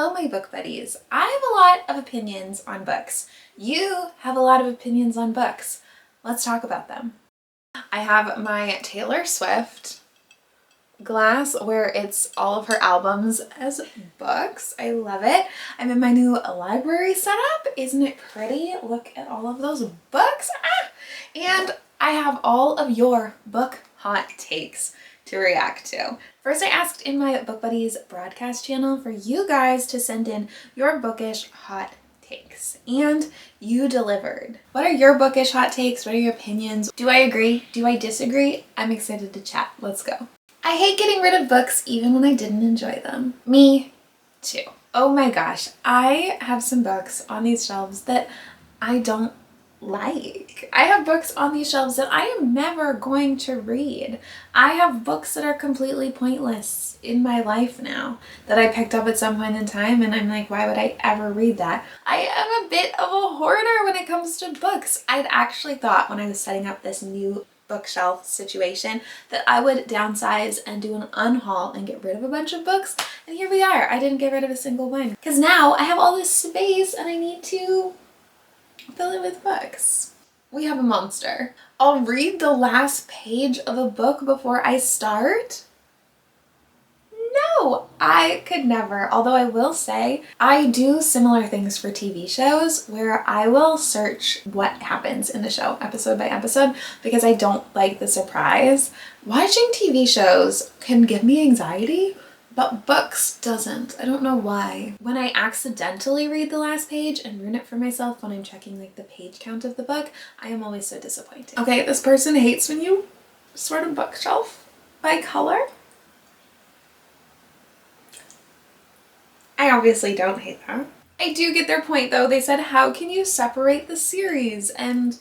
Hello, my book buddies. I have a lot of opinions on books. You have a lot of opinions on books. Let's talk about them. I have my Taylor Swift glass where it's all of her albums as books. I love it. I'm in my new library setup. Isn't it pretty? Look at all of those books. And I have all of your book hot takes to react to. First, I asked in my Book Buddies broadcast channel for you guys to send in your bookish hot takes, and you delivered. What are your bookish hot takes? What are your opinions? Do I agree? Do I disagree? I'm excited to chat. Let's go. I hate getting rid of books even when I didn't enjoy them. Me too. Oh my gosh, I have some books on these shelves that I don't like. I have books on these shelves that I am never going to read. I have books that are completely pointless in my life now that I picked up at some point in time, and I'm like, why would I ever read that? I am a bit of a hoarder when it comes to books. I'd actually thought when I was setting up this new bookshelf situation that I would downsize and do an unhaul and get rid of a bunch of books, and here we are. I didn't get rid of a single one because now I have all this space and I need to fill it with books. We have a monster. I'll read the last page of a book before I start. No, I could never. Although I will say I do similar things for TV shows where I will search what happens in the show episode by episode because I don't like the surprise. Watching TV shows can give me anxiety, but books doesn't. I don't know why. When I accidentally read the last page and ruin it for myself when I'm checking like the page count of the book, I am always so disappointed. Okay, this person hates when you sort a bookshelf by color. I obviously don't hate that. I do get their point though. They said, how can you separate the series? And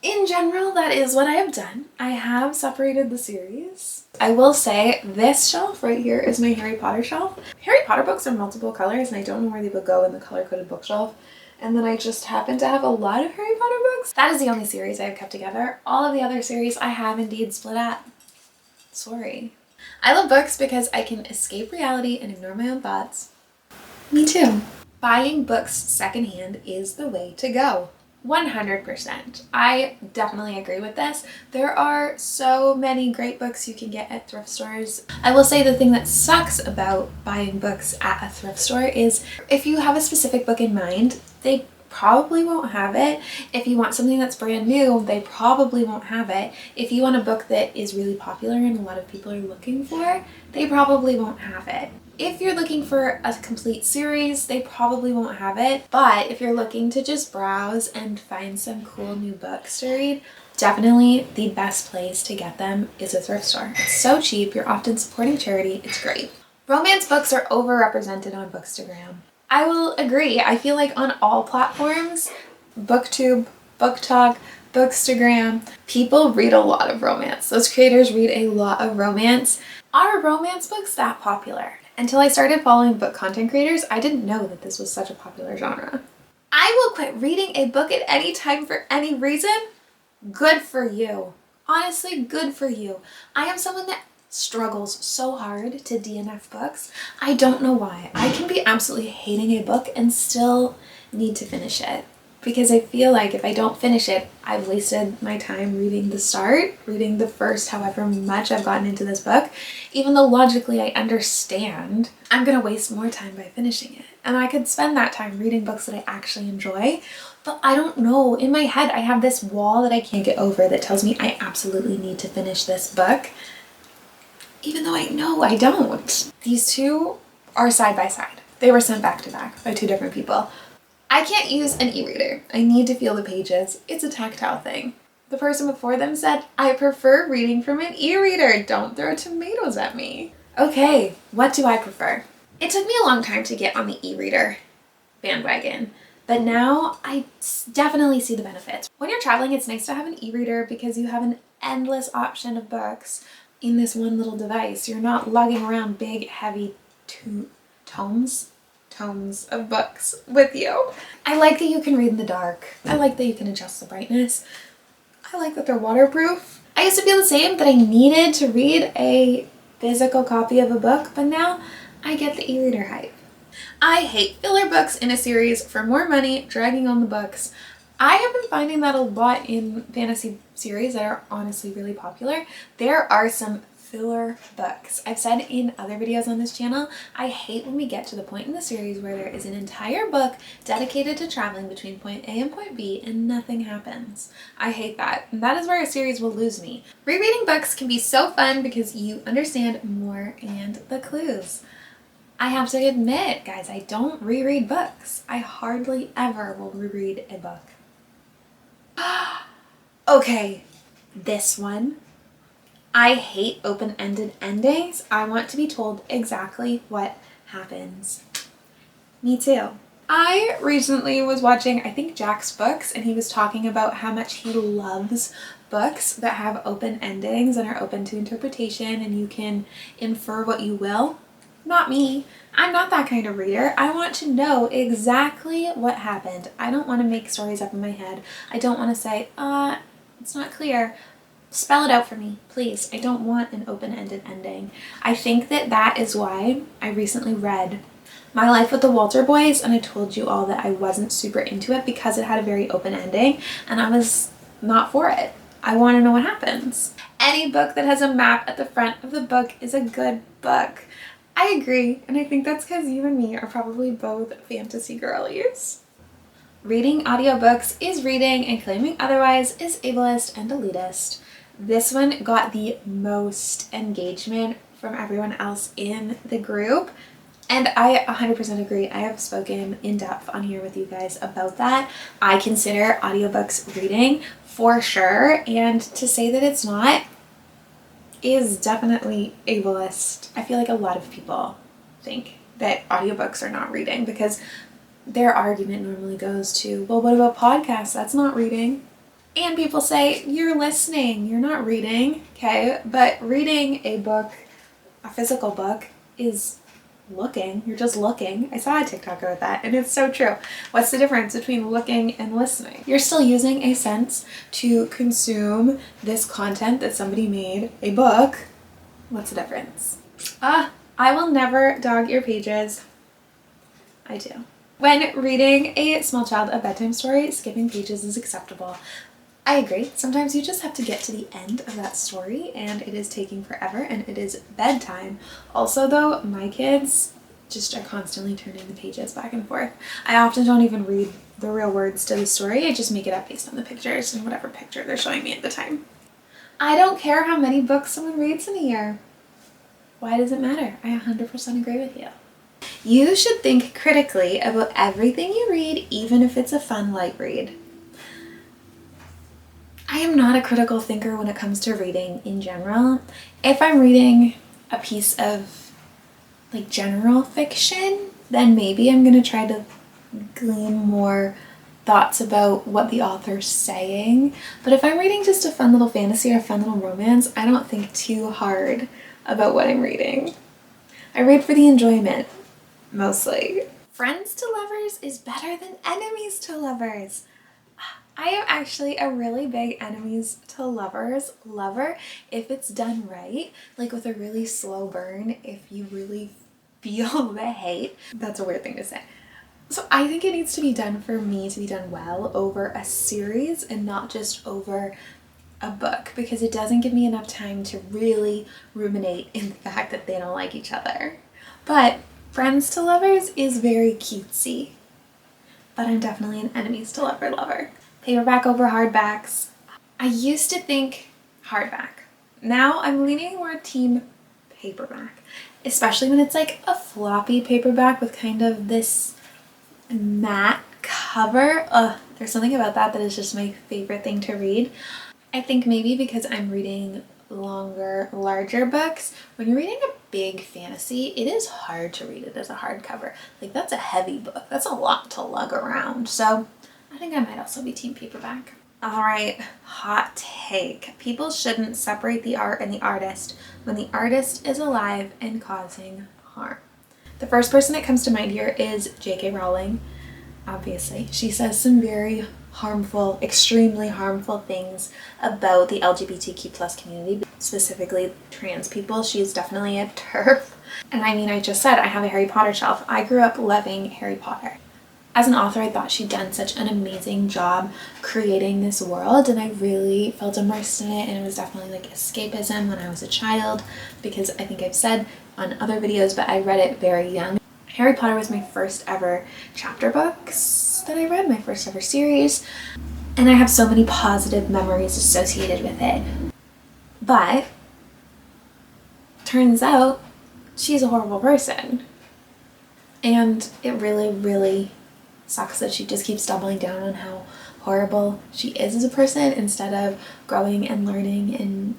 in general, that is what I have done. I have separated the series. I will say this shelf right here is my Harry Potter shelf. Harry Potter books are multiple colors and I don't know where they would go in the color-coded bookshelf. And then I just happen to have a lot of Harry Potter books. That is the only series I have kept together. All of the other series I have indeed split up. Sorry. I love books because I can escape reality and ignore my own thoughts. Me too. Buying books secondhand is the way to go. 100%. I definitely agree with this. There are so many great books you can get at thrift stores. I will say the thing that sucks about buying books at a thrift store is if you have a specific book in mind, they probably won't have it. If you want something that's brand new, they probably won't have it. If you want a book that is really popular and a lot of people are looking for, they probably won't have it. If you're looking for a complete series, they probably won't have it. But if you're looking to just browse and find some cool new books to read, definitely the best place to get them is a thrift store. It's so cheap. You're often supporting charity. It's great. Romance books are overrepresented on Bookstagram. I will agree. I feel like on all platforms, BookTube, BookTok, Bookstagram, people read a lot of romance. Those creators read a lot of romance. Are romance books that popular? Until I started following book content creators, I didn't know that this was such a popular genre. I will quit reading a book at any time for any reason. Good for you. Honestly, good for you. I am someone that struggles so hard to DNF books. I don't know why. I can be absolutely hating a book and still need to finish it. Because I feel like if I don't finish it, I've wasted my time reading the start, reading the first however much I've gotten into this book. Even though logically I understand, I'm gonna waste more time by finishing it. And I could spend that time reading books that I actually enjoy, but I don't know. In my head, I have this wall that I can't get over that tells me I absolutely need to finish this book, even though I know I don't. These two are side by side. They were sent back to back by two different people. I can't use an e-reader. I need to feel the pages. It's a tactile thing. The person before them said, I prefer reading from an e-reader. Don't throw tomatoes at me. Okay, what do I prefer? It took me a long time to get on the e-reader bandwagon, but now I definitely see the benefits. When you're traveling, it's nice to have an e-reader because you have an endless option of books in this one little device. You're not lugging around big, heavy tomes of books with you. I like that you can read in the dark. I like that you can adjust the brightness. I like that they're waterproof. I used to feel the same, that I needed to read a physical copy of a book, but now I get the e-reader hype. I hate filler books in a series for more money, dragging on the books. I have been finding that a lot in fantasy series that are honestly really popular. There are some filler books. I've said in other videos on this channel, I hate when we get to the point in the series where there is an entire book dedicated to traveling between point A and point B and nothing happens. I hate that. And that is where a series will lose me. Rereading books can be so fun because you understand more and the clues. I have to admit, guys, I don't reread books. I hardly ever will reread a book. Okay, this one. I hate open-ended endings. I want to be told exactly what happens. Me too. I recently was watching, I think, Jack's Books, and he was talking about how much he loves books that have open endings and are open to interpretation and you can infer what you will. Not me. I'm not that kind of reader. I want to know exactly what happened. I don't want to make stories up in my head. I don't want to say, it's not clear. Spell it out for me, please. I don't want an open-ended ending. I think that is why I recently read My Life with the Walter Boys, and I told you all that I wasn't super into it because it had a very open ending, and I was not for it. I want to know what happens. Any book that has a map at the front of the book is a good book. I agree, and I think that's because you and me are probably both fantasy girlies. Reading audiobooks is reading, and claiming otherwise is ableist and elitist. This one got the most engagement from everyone else in the group, and I 100% agree. I have spoken in depth on here with you guys about that. I consider audiobooks reading for sure, and to say that it's not is definitely ableist. I feel like a lot of people think that audiobooks are not reading because their argument normally goes to, well, what about podcasts? That's not reading. And people say, you're listening, you're not reading, okay? But reading a book, a physical book, is looking. You're just looking. I saw a TikToker with that, and it's so true. What's the difference between looking and listening? You're still using a sense to consume this content that somebody made, a book. What's the difference? I will never dog your pages. I do. When reading a small child a bedtime story, skipping pages is acceptable. I agree. Sometimes you just have to get to the end of that story and it is taking forever and it is bedtime. Also though, my kids just are constantly turning the pages back and forth. I often don't even read the real words to the story. I just make it up based on the pictures and whatever picture they're showing me at the time. I don't care how many books someone reads in a year. Why does it matter? I 100% agree with you. You should think critically about everything you read, even if it's a fun light read. I am not a critical thinker when it comes to reading in general. If I'm reading a piece of like general fiction, then maybe I'm going to try to glean more thoughts about what the author's saying. But if I'm reading just a fun little fantasy or a fun little romance, I don't think too hard about what I'm reading. I read for the enjoyment, mostly. Friends to lovers is better than enemies to lovers. I am actually a really big enemies to lovers lover if it's done right, like with a really slow burn, if you really feel the hate. That's a weird thing to say. So I think it needs to be done for me to be done well over a series and not just over a book, because it doesn't give me enough time to really ruminate in the fact that they don't like each other. But friends to lovers is very cutesy, but I'm definitely an enemies to lover. Paperback over hardbacks. I used to think hardback. Now I'm leaning more team paperback, especially when it's like a floppy paperback with kind of this matte cover. There's something about that is just my favorite thing to read. I think maybe because I'm reading longer, larger books, when you're reading a big fantasy, it is hard to read it as a hardcover. Like, that's a heavy book. That's a lot to lug around. So I think I might also be team paperback. All right, hot take. People shouldn't separate the art and the artist when the artist is alive and causing harm. The first person that comes to mind here is J.K. Rowling. Obviously, she says some very harmful, extremely harmful things about the LGBTQ plus community, specifically trans people. She's definitely a TERF. And I mean, I just said I have a Harry Potter shelf. I grew up loving Harry Potter. As an author, I thought she'd done such an amazing job creating this world, and I really felt immersed in it, and it was definitely like escapism when I was a child, because I think I've said on other videos, but I read it very young. Harry Potter was my first ever chapter books that I read, my first ever series, and I have so many positive memories associated with it. But turns out she's a horrible person, and it really, really sucks that she just keeps doubling down on how horrible she is as a person instead of growing and learning. And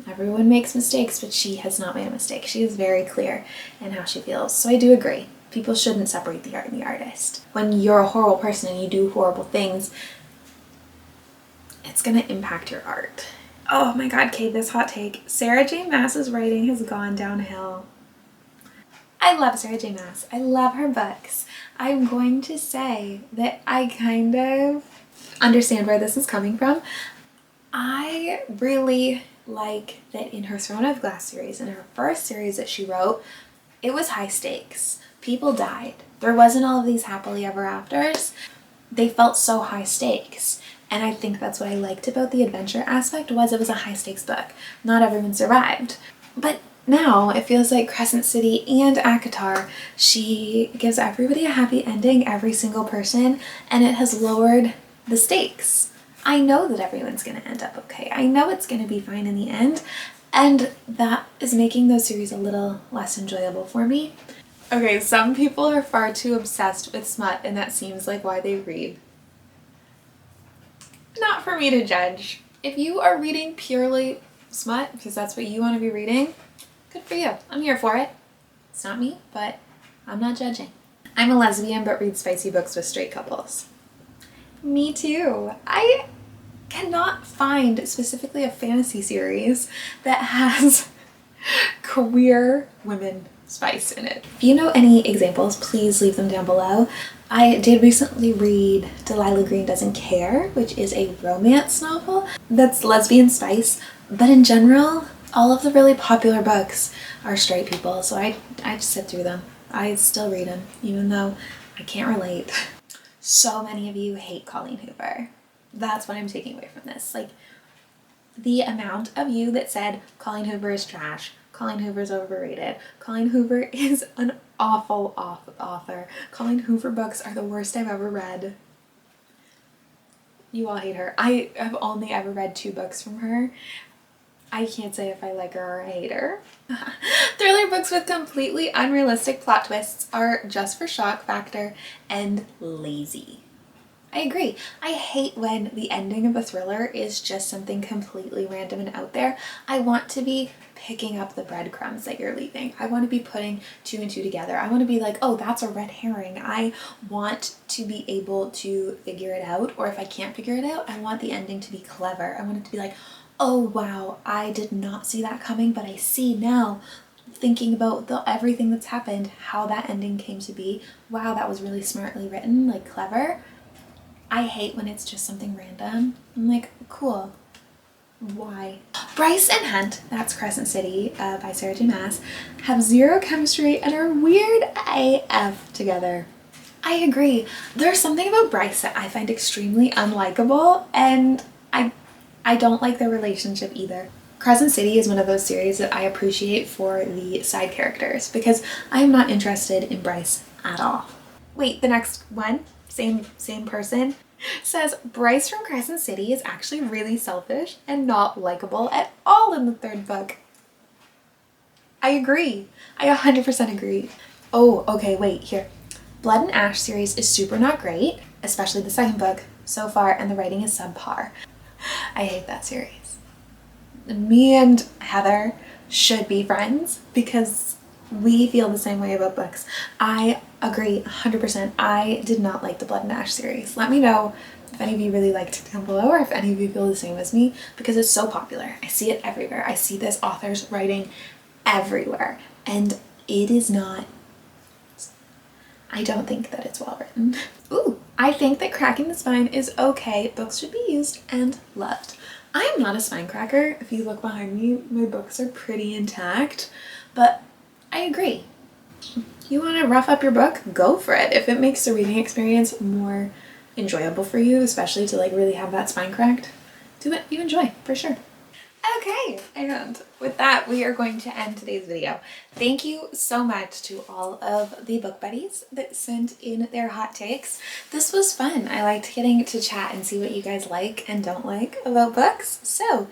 everyone makes mistakes, but she has not made a mistake. She is very clear in how she feels. So I do agree. People shouldn't separate the art and the artist. When you're a horrible person and you do horrible things, it's gonna impact your art. Oh my god, Kate, this hot take. Sarah J. Maas's writing has gone downhill. I love Sarah J. Maas. I love her books. I'm going to say that I kind of understand where this is coming from. I really like that in her Throne of Glass series, in her first series that she wrote, it was high stakes. People died. There wasn't all of these happily ever afters. They felt so high stakes. And I think that's what I liked about the adventure aspect, was it was a high stakes book. Not everyone survived. But now it feels like Crescent City and ACOTAR, she gives everybody a happy ending, every single person, and it has lowered the stakes. I know that everyone's going to end up okay. I know it's going to be fine in the end, and that is making those series a little less enjoyable for me. Okay, some people are far too obsessed with smut, and that seems like why they read. Not for me to judge. If you are reading purely smut, because that's what you want to be reading, good for you. I'm here for it. It's not me, but I'm not judging. I'm a lesbian but read spicy books with straight couples. Me too. I cannot find specifically a fantasy series that has queer women spice in it. If you know any examples, please leave them down below. I did recently read Delilah Green Doesn't Care, which is a romance novel that's lesbian spice, but in general, all of the really popular books are straight people, so I just sit through them. I still read them, even though I can't relate. So many of you hate Colleen Hoover. That's what I'm taking away from this. Like, the amount of you that said Colleen Hoover is trash, Colleen Hoover's overrated, Colleen Hoover is an awful author, Colleen Hoover books are the worst I've ever read. You all hate her. I have only ever read 2 books from her. I can't say if I like her or I hate her. Thriller books with completely unrealistic plot twists are just for shock factor and lazy. I agree. I hate when the ending of a thriller is just something completely random and out there. I want to be picking up the breadcrumbs that you're leaving. I want to be putting 2 and 2 together. I want to be like, oh, that's a red herring. I want to be able to figure it out, or if I can't figure it out, I want the ending to be clever. I want it to be like, oh wow, I did not see that coming, but I see now, thinking about everything that's happened, how that ending came to be. Wow, that was really smartly written, like clever. I hate when it's just something random. I'm like, cool. Why? Bryce and Hunt, that's Crescent City by Sarah J. Maas, have zero chemistry and are weird AF together. I agree. There's something about Bryce that I find extremely unlikable, and I don't like their relationship either. Crescent City is one of those series that I appreciate for the side characters, because I'm not interested in Bryce at all. Wait, the next one, same person, says Bryce from Crescent City is actually really selfish and not likable at all in the 3rd book. I agree. I 100% agree. Oh, okay, wait, here. Blood and Ash series is super not great, especially the 2nd book so far, and the writing is subpar. I hate that series. Me and Heather should be friends because we feel the same way about books. I agree 100%. I did not like the Blood and Ash series. Let me know if any of you really liked it down below, or if any of you feel the same as me, because it's so popular. I see it everywhere. I see this author's writing everywhere, and it is not. I don't think that it's well written. Ooh, I think that cracking the spine is okay. Books should be used and loved. I am not a spine cracker. If you look behind me, my books are pretty intact, but I agree. You want to rough up your book? Go for it. If it makes the reading experience more enjoyable for you, especially to like really have that spine cracked, do what you enjoy, for sure. Okay, and with that, we are going to end today's video. Thank you so much to all of the book buddies that sent in their hot takes. This was fun. I liked getting to chat and see what you guys like and don't like about books. So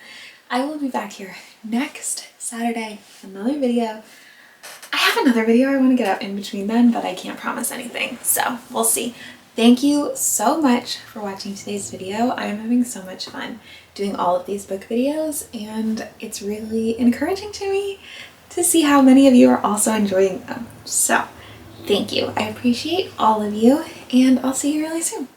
I will be back here next Saturday, another video. I have another video I want to get out in between then, but I can't promise anything, so we'll see. Thank you so much for watching today's video. I am having so much fun doing all of these book videos, and it's really encouraging to me to see how many of you are also enjoying them. So thank you. I appreciate all of you, and I'll see you really soon.